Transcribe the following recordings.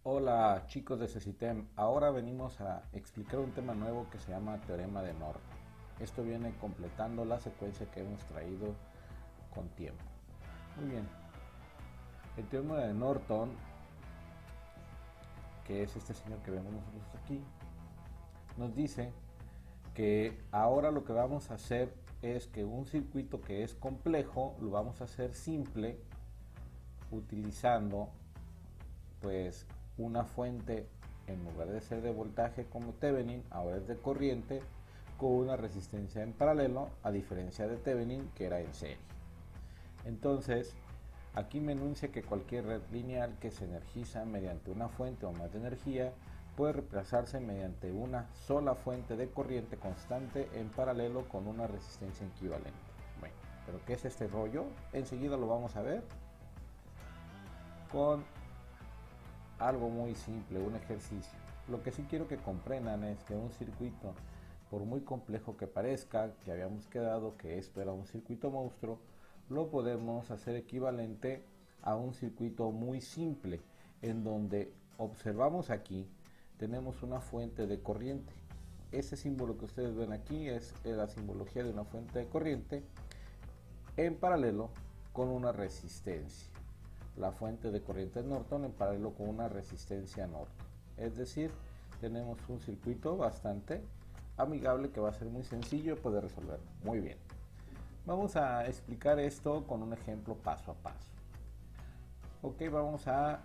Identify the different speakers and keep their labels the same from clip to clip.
Speaker 1: Hola chicos de CECITEM, ahora venimos a explicar un tema nuevo que se llama Teorema de Norton. Esto viene completando la secuencia que hemos traído con tiempo. Muy bien, el Teorema de Norton, que es este señor que vemos nosotros aquí, nos dice que ahora lo que vamos a hacer es que un circuito que es complejo lo vamos a hacer simple utilizando pues una fuente, en lugar de ser de voltaje como Thevenin, ahora es de corriente con una resistencia en paralelo, a diferencia de Thevenin que era en serie. Entonces aquí me enuncia que cualquier red lineal que se energiza mediante una fuente o más de energía puede reemplazarse mediante una sola fuente de corriente constante en paralelo con una resistencia equivalente. Bueno, pero ¿qué es este rollo? Enseguida lo vamos a ver con algo muy simple, un ejercicio. Lo que sí quiero que comprendan es que un circuito, por muy complejo que parezca, que habíamos quedado que esto era un circuito monstruo, lo podemos hacer equivalente a un circuito muy simple, en donde observamos aquí, tenemos una fuente de corriente. Ese símbolo que ustedes ven aquí es la simbología de una fuente de corriente en paralelo con una resistencia. La fuente de corriente Norton en paralelo con una resistencia Norton. Es decir, tenemos un circuito bastante amigable que va a ser muy sencillo de poder resolver. Muy bien. Vamos a explicar esto con un ejemplo paso a paso. Ok, vamos a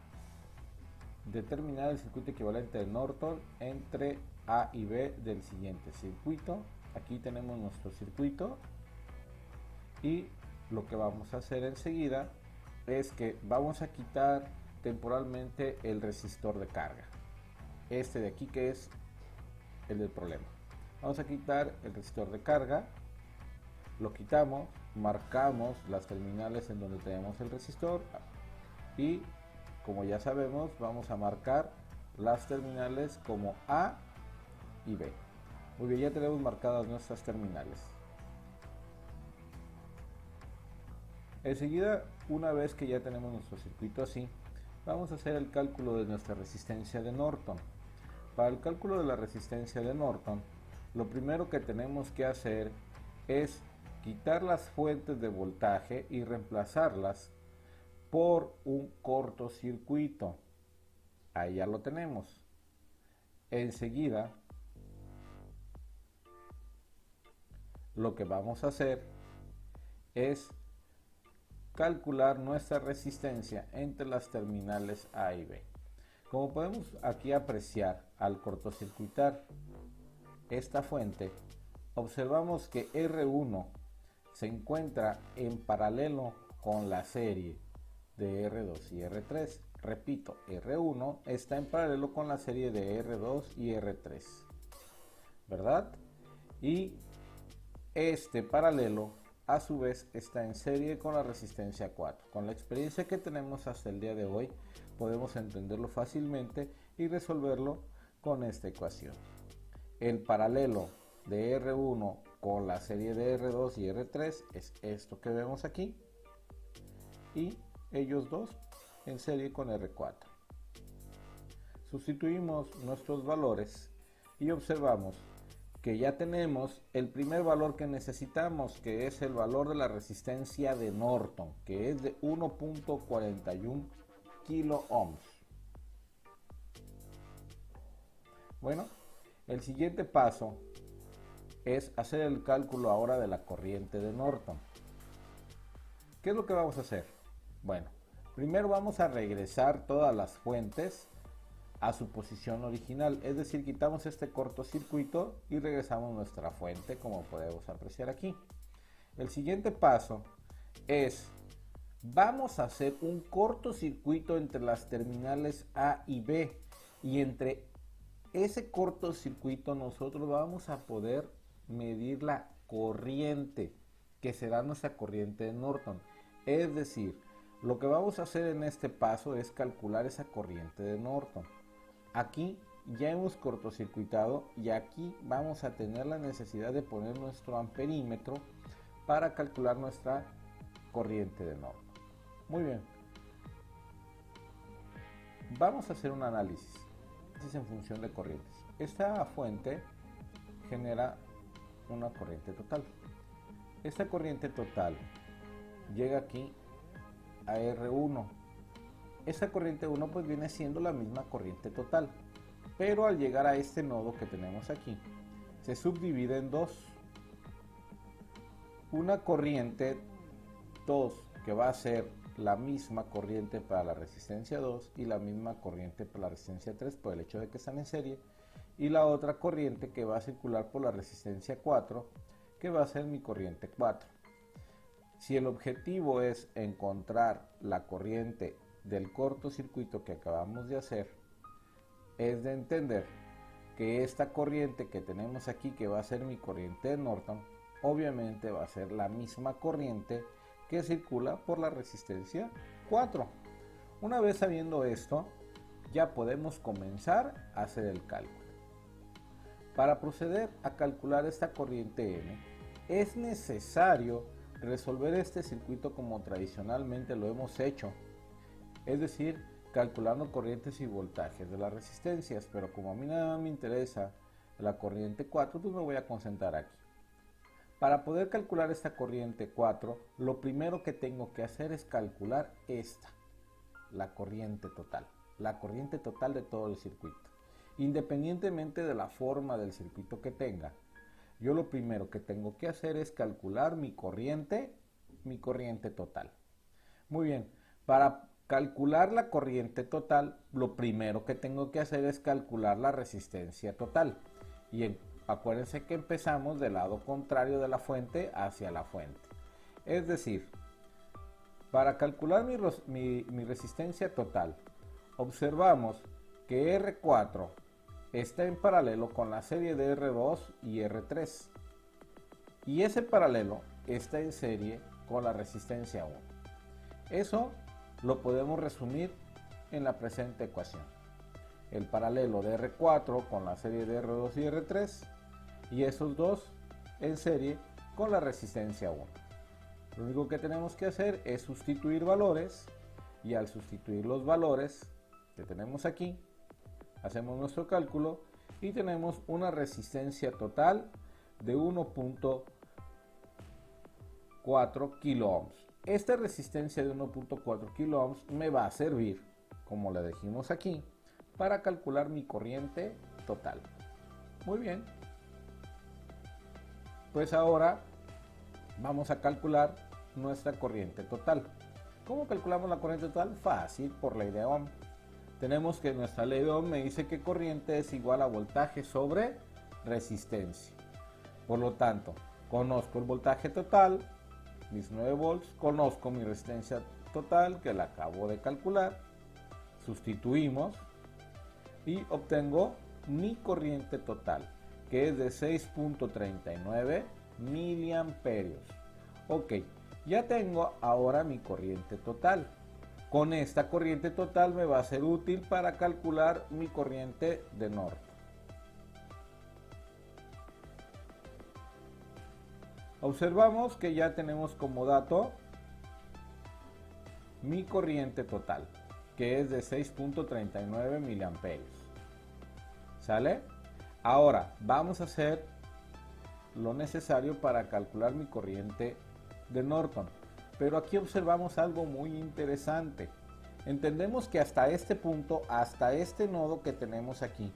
Speaker 1: determinar el circuito equivalente de Norton entre A y B del siguiente circuito. Aquí tenemos nuestro circuito y lo que vamos a hacer enseguida es que vamos a quitar temporalmente el resistor de carga, este de aquí que es el del problema. Vamos a quitar el resistor de carga, lo quitamos, marcamos las terminales en donde tenemos el resistor y, como ya sabemos, vamos a marcar las terminales como A y B. Muy bien, ya tenemos marcadas nuestras terminales. Enseguida, una vez que ya tenemos nuestro circuito así, vamos a hacer el cálculo de nuestra resistencia de Norton. Para el cálculo de la resistencia de Norton, lo primero que tenemos que hacer es quitar las fuentes de voltaje y reemplazarlas por un cortocircuito. Ahí ya lo tenemos. Enseguida, lo que vamos a hacer es calcular nuestra resistencia entre las terminales A y B. Como podemos aquí apreciar, al cortocircuitar esta fuente, observamos que R1 se encuentra en paralelo con la serie de R2 y R3. Repito, R1 está en paralelo con la serie de R2 y R3, ¿verdad? Y este paralelo a su vez está en serie con la resistencia 4. Con la experiencia que tenemos hasta el día de hoy, podemos entenderlo fácilmente y resolverlo con esta ecuación. El paralelo de R1 con la serie de R2 y R3 es esto que vemos aquí, y ellos dos en serie con R4. Sustituimos nuestros valores y observamos que ya tenemos el primer valor que necesitamos, que es el valor de la resistencia de Norton, que es de 1.41 kilo ohms. Bueno, el siguiente paso es hacer el cálculo ahora de la corriente de Norton. ¿Qué es lo que vamos a hacer? Bueno, primero vamos a regresar todas las fuentes a su posición original, es decir, quitamos este cortocircuito y regresamos nuestra fuente, como podemos apreciar aquí. El siguiente paso es, vamos a hacer un cortocircuito entre las terminales A y B, y entre ese cortocircuito nosotros vamos a poder medir la corriente, que será nuestra corriente de Norton. Es decir, lo que vamos a hacer en este paso es calcular esa corriente de Norton. Aquí ya hemos cortocircuitado y aquí vamos a tener la necesidad de poner nuestro amperímetro para calcular nuestra corriente de Norton. Muy bien. Vamos a hacer un análisis. Este es en función de corrientes. Esta fuente genera una corriente total. Esta corriente total llega aquí a R1. Esta corriente 1 pues viene siendo la misma corriente total, pero al llegar a este nodo que tenemos aquí, se subdivide en dos. Una corriente 2 que va a ser la misma corriente para la resistencia 2 y la misma corriente para la resistencia 3 por el hecho de que están en serie, y la otra corriente que va a circular por la resistencia 4 que va a ser mi corriente 4. Si el objetivo es encontrar la corriente del cortocircuito que acabamos de hacer, es de entender que esta corriente que tenemos aquí, que va a ser mi corriente de Norton, obviamente va a ser la misma corriente que circula por la resistencia 4. Una vez sabiendo esto, ya podemos comenzar a hacer el cálculo. Para proceder a calcular esta corriente M, es necesario resolver este circuito como tradicionalmente lo hemos hecho, es decir, calculando corrientes y voltajes de las resistencias, pero como a mí nada me interesa la corriente 4, pues me voy a concentrar aquí. Para poder calcular esta corriente 4, lo primero que tengo que hacer es calcular esta, la corriente total de todo el circuito. Independientemente de la forma del circuito que tenga, yo lo primero que tengo que hacer es calcular mi corriente total. Muy bien, para calcular la corriente total, lo primero que tengo que hacer es calcular la resistencia total. Y acuérdense que empezamos del lado contrario de la fuente hacia la fuente. Es decir, para calcular mi resistencia total, observamos que R4 está en paralelo con la serie de R2 y R3. Y ese paralelo está en serie con la resistencia 1. Eso lo podemos resumir en la presente ecuación. El paralelo de R4 con la serie de R2 y R3 y esos dos en serie con la resistencia 1. Lo único que tenemos que hacer es sustituir valores y al sustituir los valores que tenemos aquí, hacemos nuestro cálculo y tenemos una resistencia total de 1.4 kilo ohms. Esta resistencia de 1.4 kilo ohms me va a servir, como le dijimos aquí, para calcular mi corriente total. Muy bien. Pues ahora vamos a calcular nuestra corriente total. ¿Cómo calculamos la corriente total? Fácil, por ley de Ohm. Tenemos que nuestra ley de Ohm me dice que corriente es igual a voltaje sobre resistencia. Por lo tanto, conozco el voltaje total, mis 9 volts, conozco mi resistencia total que la acabo de calcular, sustituimos y obtengo mi corriente total, que es de 6.39 miliamperios. Ok, ya tengo ahora mi corriente total. Con esta corriente total me va a ser útil para calcular mi corriente de Norton. Observamos que ya tenemos como dato mi corriente total, que es de 6.39 miliamperios. ¿Sale? Ahora vamos a hacer lo necesario para calcular mi corriente de Norton. Pero aquí observamos algo muy interesante. Entendemos que hasta este punto, hasta este nodo que tenemos aquí,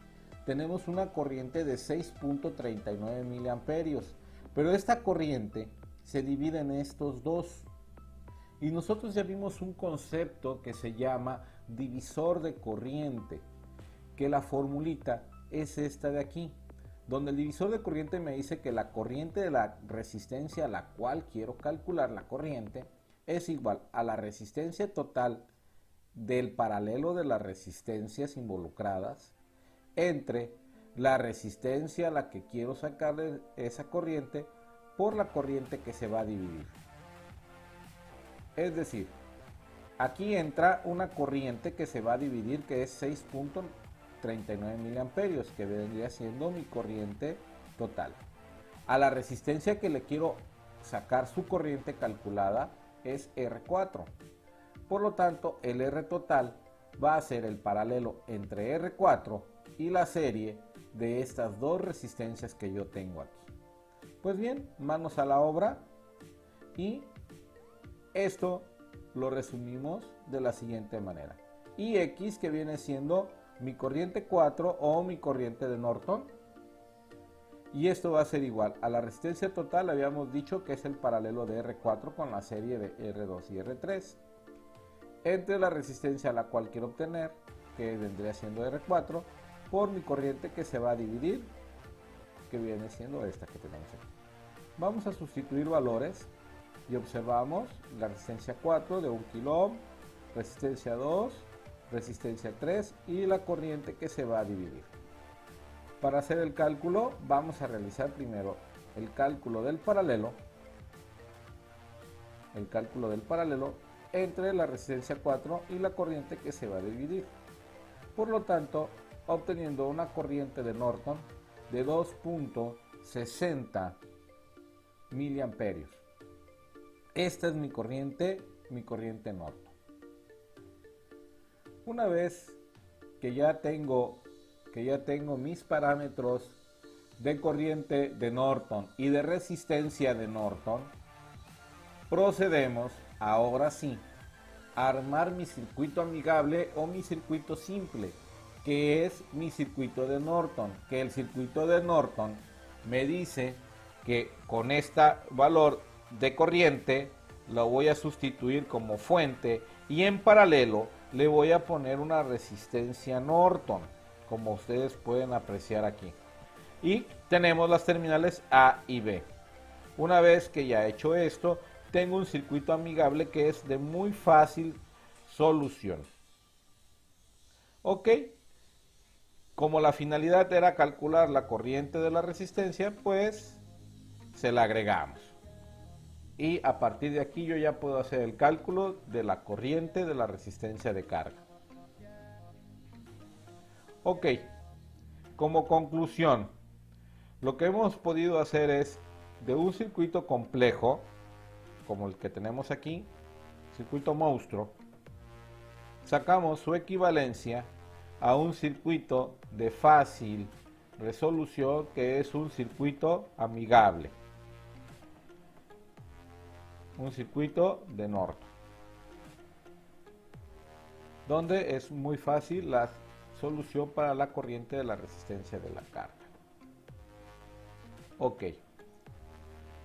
Speaker 1: tenemos una corriente de 6.39 miliamperios. Pero esta corriente se divide en estos dos. Y nosotros ya vimos un concepto que se llama divisor de corriente, que la formulita es esta de aquí, donde el divisor de corriente me dice que la corriente de la resistencia a la cual quiero calcular la corriente es igual a la resistencia total del paralelo de las resistencias involucradas entre la resistencia a la que quiero sacarle esa corriente por la corriente que se va a dividir. Es decir, aquí entra una corriente que se va a dividir, que es 6.39 miliamperios, que vendría siendo mi corriente total. A la resistencia que le quiero sacar su corriente calculada es R4. Por lo tanto, el R total va a ser el paralelo entre R4 y la serie de estas dos resistencias que yo tengo aquí. Pues bien, manos a la obra, y esto lo resumimos de la siguiente manera. IX, que viene siendo mi corriente 4 o mi corriente de Norton, y esto va a ser igual a la resistencia total. Habíamos dicho que es el paralelo de R4 con la serie de R2 y R3 entre la resistencia a la cual quiero obtener, que vendría siendo R4, por mi corriente que se va a dividir, que viene siendo esta que tenemos aquí. Vamos a sustituir valores y observamos la resistencia 4 de 1 kilo ohm, resistencia 2, resistencia 3 y la corriente que se va a dividir. Para hacer el cálculo vamos a realizar primero el cálculo del paralelo entre la resistencia 4 y la corriente que se va a dividir. Por lo tanto, obteniendo una corriente de Norton de 2.60 miliamperios. Esta es mi corriente Norton. Una vez que ya tengo mis parámetros de corriente de Norton y de resistencia de Norton, procedemos ahora sí a armar mi circuito amigable o mi circuito simple, que es mi circuito de Norton, que el circuito de Norton me dice que con este valor de corriente lo voy a sustituir como fuente y en paralelo le voy a poner una resistencia Norton, como ustedes pueden apreciar aquí. Y tenemos las terminales A y B. Una vez que ya he hecho esto, tengo un circuito amigable que es de muy fácil solución. Ok, como la finalidad era calcular la corriente de la resistencia, pues se la agregamos. Y a partir de aquí yo ya puedo hacer el cálculo de la corriente de la resistencia de carga. Ok, como conclusión, lo que hemos podido hacer es de un circuito complejo, como el que tenemos aquí, circuito monstruo, sacamos su equivalencia a un circuito de fácil resolución que es un circuito amigable, un circuito de Norton, donde es muy fácil la solución para la corriente de la resistencia de la carga. Ok,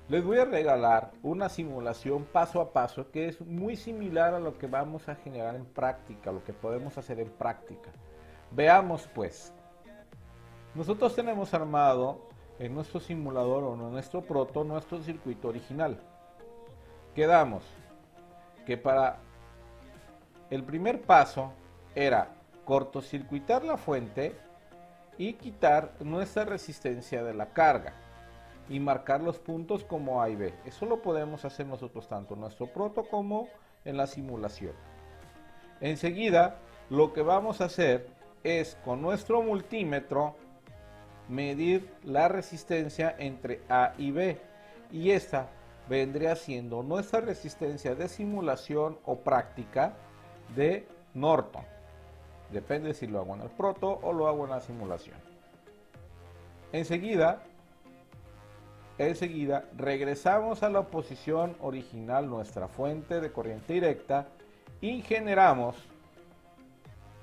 Speaker 1: les voy a regalar una simulación paso a paso que es muy similar a lo que vamos a generar en práctica, lo que podemos hacer en práctica. Veamos pues, nosotros tenemos armado en nuestro simulador o en nuestro proto nuestro circuito original. Quedamos que para el primer paso era cortocircuitar la fuente y quitar nuestra resistencia de la carga y marcar los puntos como A y B. Eso lo podemos hacer nosotros tanto en nuestro proto como en la simulación. Enseguida lo que vamos a hacer es con nuestro multímetro medir la resistencia entre A y B, y esta vendría siendo nuestra resistencia de simulación o práctica de Norton. Depende si lo hago en el proto o lo hago en la simulación. Enseguida regresamos a la posición original, nuestra fuente de corriente directa, y generamos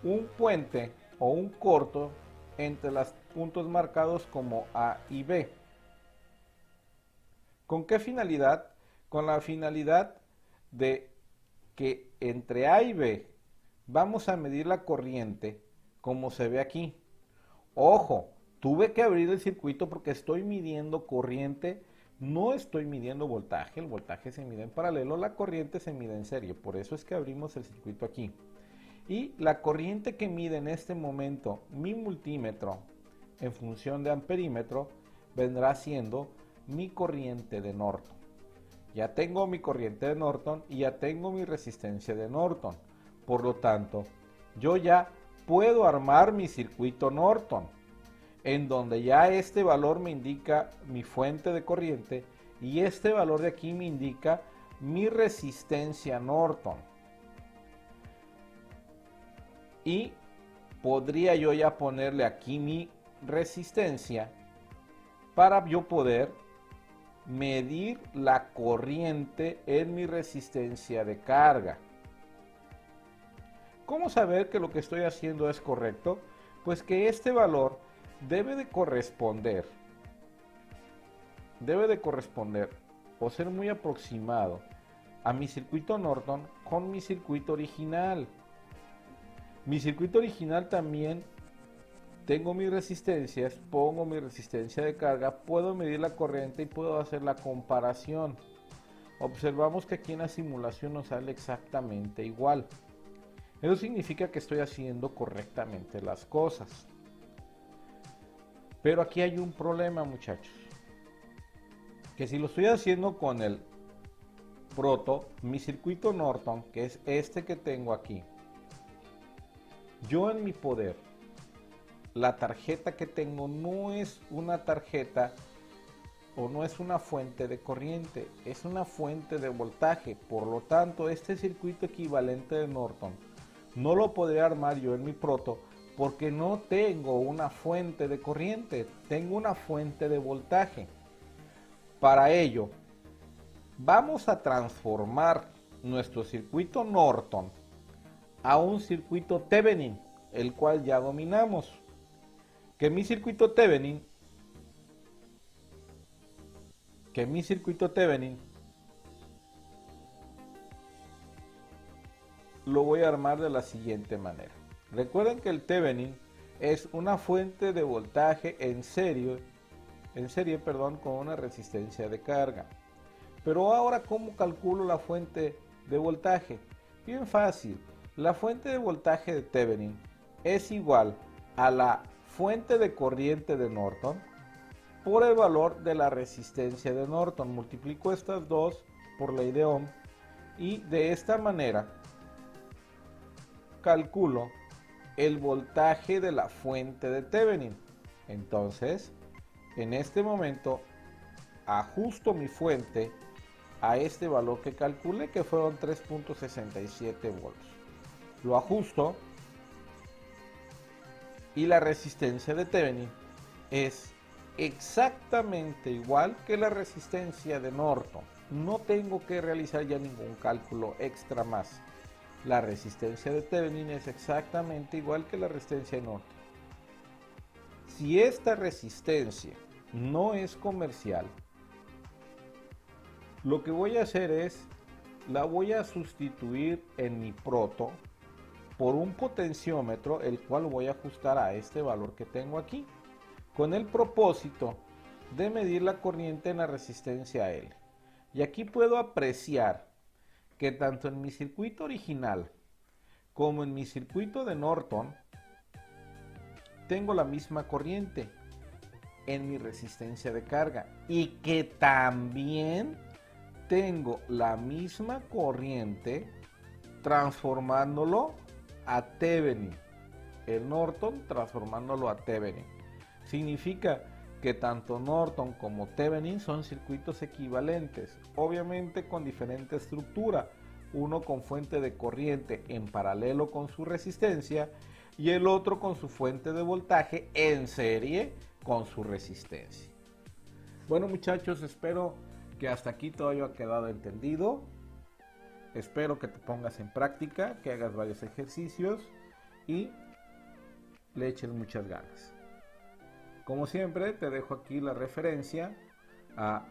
Speaker 1: un puente o un corto entre los puntos marcados como A y B. ¿Con qué finalidad? Con la finalidad de que entre A y B vamos a medir la corriente como se ve aquí. Ojo, tuve que abrir el circuito porque estoy midiendo corriente, no estoy midiendo voltaje. El voltaje se mide en paralelo, la corriente se mide en serie, por eso es que abrimos el circuito aquí. Y la corriente que mide en este momento mi multímetro en función de amperímetro vendrá siendo mi corriente de Norton. Ya tengo mi corriente de Norton y ya tengo mi resistencia de Norton. Por lo tanto, yo ya puedo armar mi circuito Norton, en donde ya este valor me indica mi fuente de corriente y este valor de aquí me indica mi resistencia Norton. y podría yo ya ponerle aquí mi resistencia para yo poder medir la corriente en mi resistencia de carga. ¿Cómo saber que lo que estoy haciendo es correcto? Pues que este valor debe de corresponder o ser muy aproximado a mi circuito Norton con mi circuito original. Mi circuito original también tengo mis resistencias, pongo mi resistencia de carga, puedo medir la corriente y puedo hacer la comparación. Observamos que aquí en la simulación nos sale exactamente igual. Eso significa que estoy haciendo correctamente las cosas. Pero aquí hay un problema, muchachos. Que si lo estoy haciendo con el proto, mi circuito Norton, que es este que tengo aquí, yo en mi poder, la tarjeta que tengo no es una tarjeta o no es una fuente de corriente, es una fuente de voltaje. Por lo tanto, este circuito equivalente de Norton no lo podría armar yo en mi proto porque no tengo una fuente de corriente, tengo una fuente de voltaje. Para ello, vamos a transformar nuestro circuito Norton a un circuito Thevenin, el cual ya dominamos. Que mi circuito Thevenin lo voy a armar de la siguiente manera. Recuerden que el Thevenin es una fuente de voltaje en serie, con una resistencia de carga. Pero ahora, ¿cómo calculo la fuente de voltaje? Bien fácil. La fuente de voltaje de Thevenin es igual a la fuente de corriente de Norton por el valor de la resistencia de Norton. Multiplico estas dos por ley de Ohm y de esta manera calculo el voltaje de la fuente de Thevenin. Entonces, en este momento ajusto mi fuente a este valor que calculé, que fueron 3.67 volts. Lo ajusto y la resistencia de Thevenin es exactamente igual que la resistencia de Norton. No tengo que realizar ya ningún cálculo extra más. La resistencia de Thevenin es exactamente igual que la resistencia de Norton. Si esta resistencia no es comercial, lo que voy a hacer es, la voy a sustituir en mi proto por un potenciómetro, el cual voy a ajustar a este valor que tengo aquí, con el propósito de medir la corriente en la resistencia L. Y aquí puedo apreciar que tanto en mi circuito original como en mi circuito de Norton tengo la misma corriente en mi resistencia de carga y que también tengo la misma corriente transformándolo a Thevenin. El Norton transformándolo a Thevenin. Significa que tanto Norton como Thevenin son circuitos equivalentes, obviamente con diferente estructura, uno con fuente de corriente en paralelo con su resistencia y el otro con su fuente de voltaje en serie con su resistencia. Bueno, muchachos, espero que hasta aquí todo haya quedado entendido. Espero que te pongas en práctica, que hagas varios ejercicios y le eches muchas ganas. Como siempre, te dejo aquí la referencia a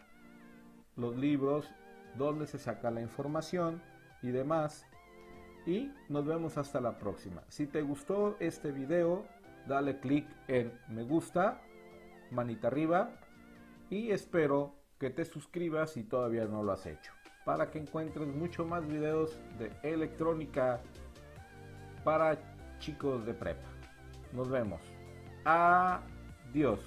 Speaker 1: los libros donde se saca la información y demás. Y nos vemos hasta la próxima. Si te gustó este video, dale click en me gusta, manita arriba, y espero que te suscribas si todavía no lo has hecho, para que encuentres mucho más videos de electrónica para chicos de prepa. Nos vemos. Adiós.